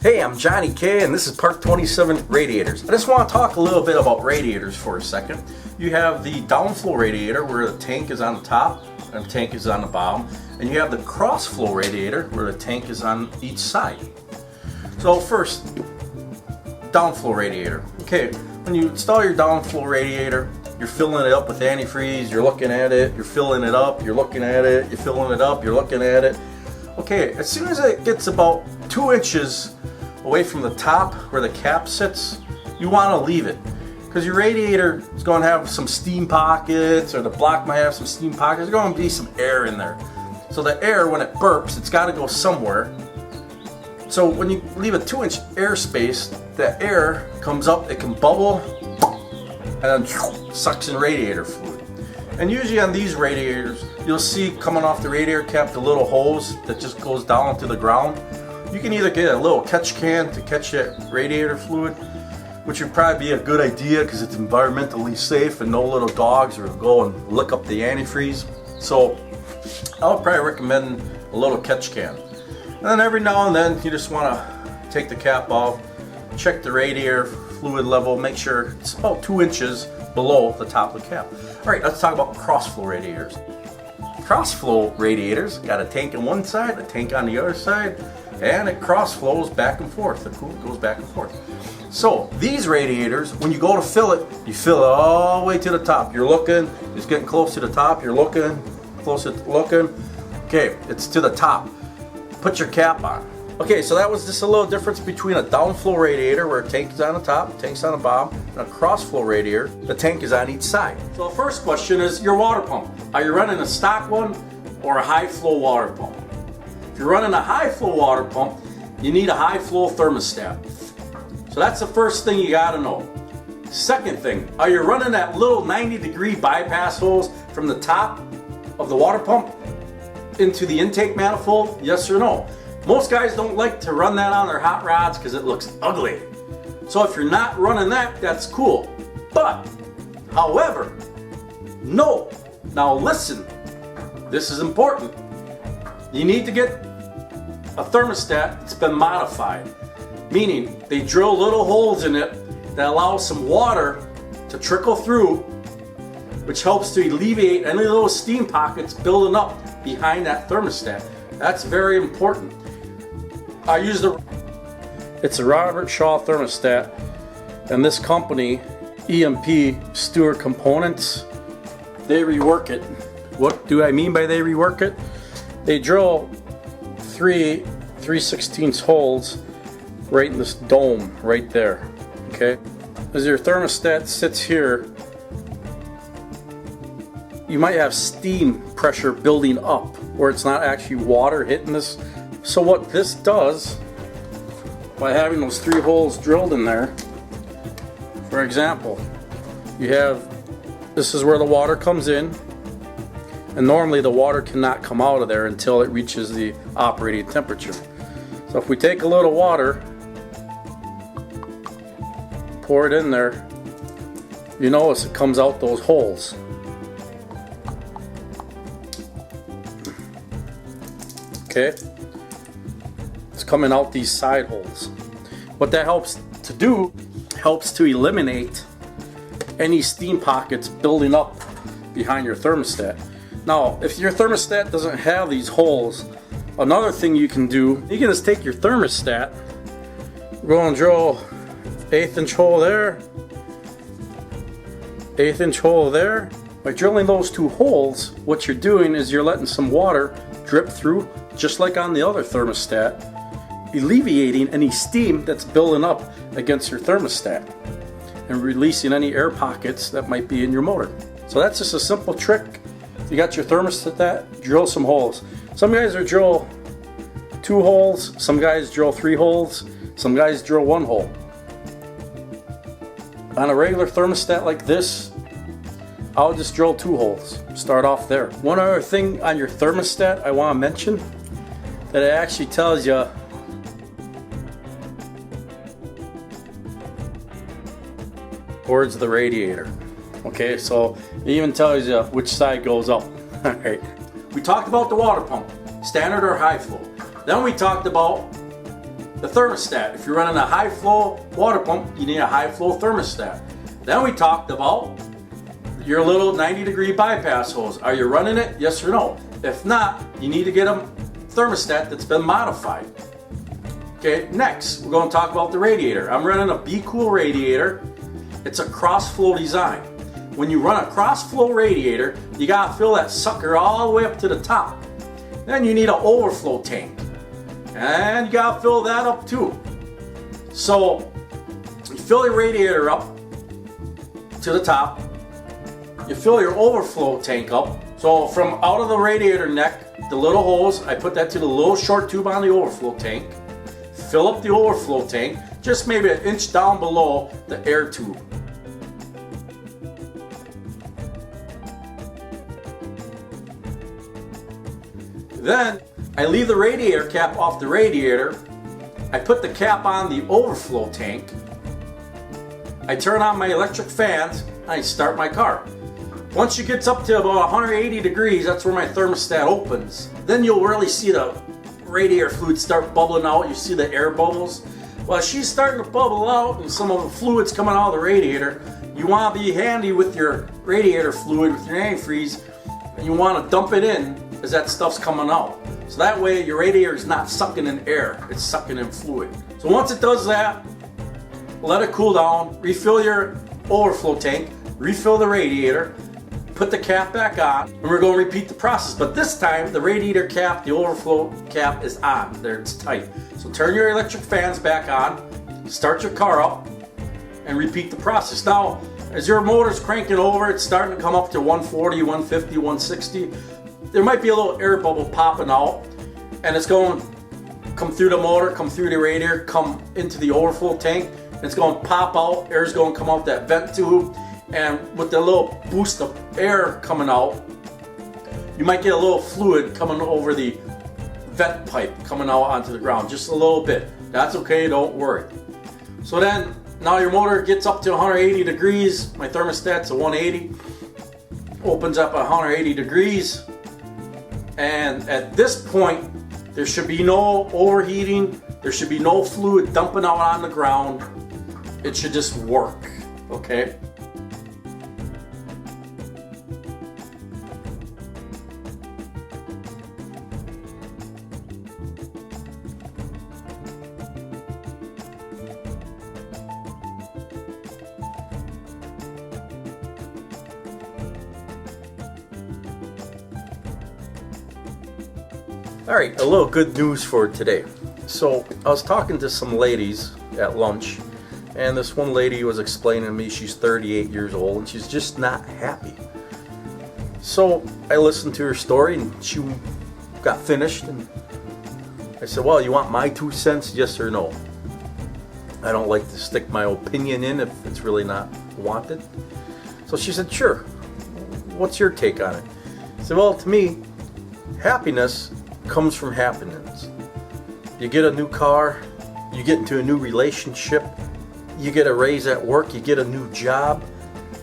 Hey, I'm Johnny K and this is Part 27 Radiators. I just want to talk a little bit about radiators for a second. You have the downflow radiator where the tank is on the top and the tank is on the bottom. And you have the crossflow radiator where the tank is on each side. So first, downflow radiator. Okay, when you install your downflow radiator, you're filling it up with antifreeze, you're looking at it, you're filling it up, you're looking at it, you're filling it up, you're looking at it. Okay, as soon as it gets about 2 inches away from the top where the cap sits, you want to leave it, because your radiator is going to have some steam pockets, or the block might have some steam pockets. There's going to be some air in there. So the air, when it burps, it's got to go somewhere. So when you leave a 2-inch airspace, the air comes up, it can bubble, and then sucks in radiator fluid. And usually on these radiators, you'll see coming off the radiator cap the little hose that just goes down to the ground. You can either get a little catch can to catch that radiator fluid, which would probably be a good idea because it's environmentally safe and no little dogs will go and lick up the antifreeze. So I would probably recommend a little catch can. And then every now and then you just want to take the cap off, check the radiator fluid level, make sure it's about 2 inches below the top of the cap. Alright, let's talk about crossflow radiators. Crossflow radiators got a tank on one side, a tank on the other side, and it cross flows back and forth. The coolant goes back and forth. So these radiators, when you go to fill it, you fill it all the way to the top. You're looking, it's getting close to the top, you're looking, close to looking. Okay, it's to the top. Put your cap on. Okay, so that was just a little difference between a downflow radiator where a tank is on the top, tank's on the bottom, and a crossflow radiator, the tank is on each side. So the first question is your water pump. Are you running a stock one or a high flow water pump? If you're running a high flow water pump, you need a high flow thermostat. So that's the first thing you gotta know. Second thing, are you running that little 90-degree bypass hose from the top of the water pump into the intake manifold? Yes or no? Most guys don't like to run that on their hot rods because it looks ugly. So if you're not running that, that's cool. But, however, no. Now listen, this is important. You need to get a thermostat that's been modified, meaning they drill little holes in it that allow some water to trickle through, which helps to alleviate any little steam pockets building up behind that thermostat. That's very important. It's a Robert Shaw thermostat, and this company, EMP Stewart Components, they rework it. What do I mean by they rework it? They drill 3/16 holes right in this dome right there. Okay, as your thermostat sits here, you might have steam pressure building up where it's not actually water hitting this. So what this does, by having those 3 holes drilled in there, for example, you have, this is where the water comes in, and normally the water cannot come out of there until it reaches the operating temperature. So if we take a little water, pour it in there, you notice it comes out those holes. Okay? It's coming out these side holes. What that helps to do, helps to eliminate any steam pockets building up behind your thermostat. Now, if your thermostat doesn't have these holes, another thing you can do, you can just take your thermostat, go and drill 1/8 inch hole there, 1/8 inch hole there. By drilling those 2 holes, what you're doing is you're letting some water drip through, just like on the other thermostat, alleviating any steam that's building up against your thermostat and releasing any air pockets that might be in your motor. So that's just a simple trick. You got your thermostat, drill some holes. Some guys are drill 2 holes, some guys drill 3 holes, some guys drill 1 hole. On a regular thermostat like this, I'll just drill 2 holes. Start off there. One other thing on your thermostat I want to mention, that it actually tells you towards the radiator. Okay, so it even tells you which side goes up. Alright. We talked about the water pump, standard or high flow. Then we talked about the thermostat. If you're running a high flow water pump, you need a high flow thermostat. Then we talked about your little 90-degree bypass hose. Are you running it? Yes or no? If not, you need to get a thermostat that's been modified. Okay, next we're going to talk about the radiator. I'm running a Be Cool radiator. It's a Crossflow design. When you run a Crossflow radiator, you gotta fill that sucker all the way up to the top. Then you need an overflow tank, and you gotta fill that up too. So you fill your radiator up to the top. You fill your overflow tank up. So from out of the radiator neck, the little hose, I put that to the little short tube on the overflow tank. Fill up the overflow tank, just maybe an inch down below the air tube. Then I leave the radiator cap off the radiator. I put the cap on the overflow tank. I turn on my electric fans. I start my car. Once it gets up to about 180 degrees, that's where my thermostat opens. Then you'll really see the radiator fluid start bubbling out. You see the air bubbles. Well, she's starting to bubble out and some of the fluid's coming out of the radiator. You want to be handy with your radiator fluid, with your antifreeze, and you want to dump it in as that stuff's coming out. So that way your radiator is not sucking in air, it's sucking in fluid. So once it does that, let it cool down, refill your overflow tank, refill the radiator, put the cap back on, and we're going to repeat the process. But this time the radiator cap, the overflow cap is on. There, it's tight. So turn your electric fans back on, start your car up, and repeat the process. Now, as your motor's cranking over, it's starting to come up to 140, 150, 160. There might be a little air bubble popping out, and it's going to come through the motor, come through the radiator, come into the overflow tank, and it's going to pop out. Air's going to come out that vent tube, and with the little boost of air coming out, you might get a little fluid coming over the vent pipe coming out onto the ground, just a little bit. That's okay, don't worry. So then, now your motor gets up to 180 degrees. My thermostat's a 180. Opens up at 180 degrees. And at this point, there should be no overheating. There should be no fluid dumping out on the ground. It should just work, okay? All right, a little good news for today. So I was talking to some ladies at lunch, and this one lady was explaining to me she's 38 years old and she's just not happy. So I listened to her story and she got finished, and I said, well, you want my 2 cents, yes or no? I don't like to stick my opinion in if it's really not wanted. So she said, sure. What's your take on it? I said, well, to me, happiness comes from happiness. You get a new car, you get into a new relationship, you get a raise at work, you get a new job,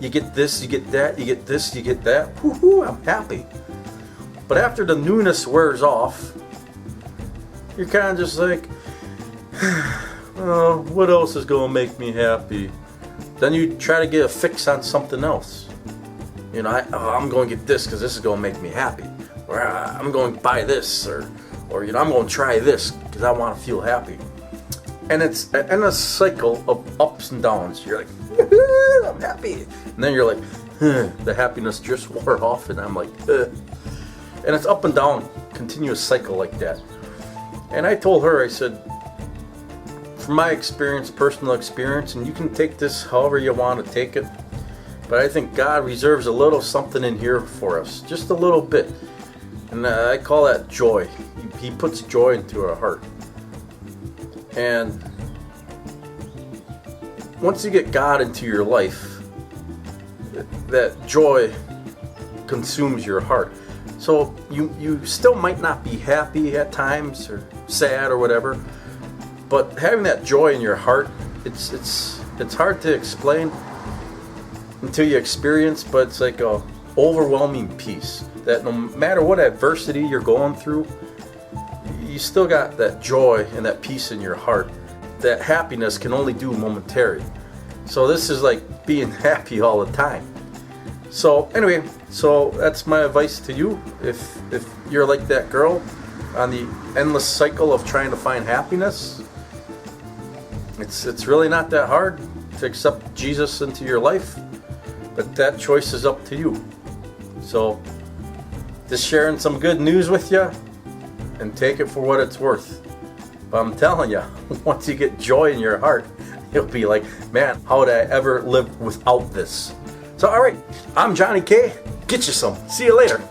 you get this, you get that, you get this, you get that. Woohoo, I'm happy. But after the newness wears off, you're kind of just like, oh, what else is going to make me happy? Then you try to get a fix on something else. You know, I'm going to get this because this is going to make me happy. Or I'm going to buy this, or you know, I'm going to try this because I want to feel happy. And it's in a cycle of ups and downs. You're like, I'm happy, and then you're like, the happiness just wore off, and I'm like, and it's up and down, continuous cycle like that. And I told her, I said, from my experience, personal experience, and you can take this however you want to take it, but I think God reserves a little something in here for us, just a little bit. And I call that joy. He puts joy into our heart. And once you get God into your life, that joy consumes your heart. So you still might not be happy at times or sad or whatever, but having that joy in your heart, it's hard to explain until you experience, but it's like a overwhelming peace that no matter what adversity you're going through, you still got that joy and that peace in your heart. That happiness can only do momentary. So this is like being happy all the time. So anyway, so that's my advice to you. If you're like that girl on the endless cycle of trying to find happiness, it's really not that hard to accept Jesus into your life, but that choice is up to you. So just sharing some good news with you, and take it for what it's worth. But I'm telling you, once you get joy in your heart, you'll be like, man, how would I ever live without this? So, all right, I'm Johnny K. Get you some. See you later.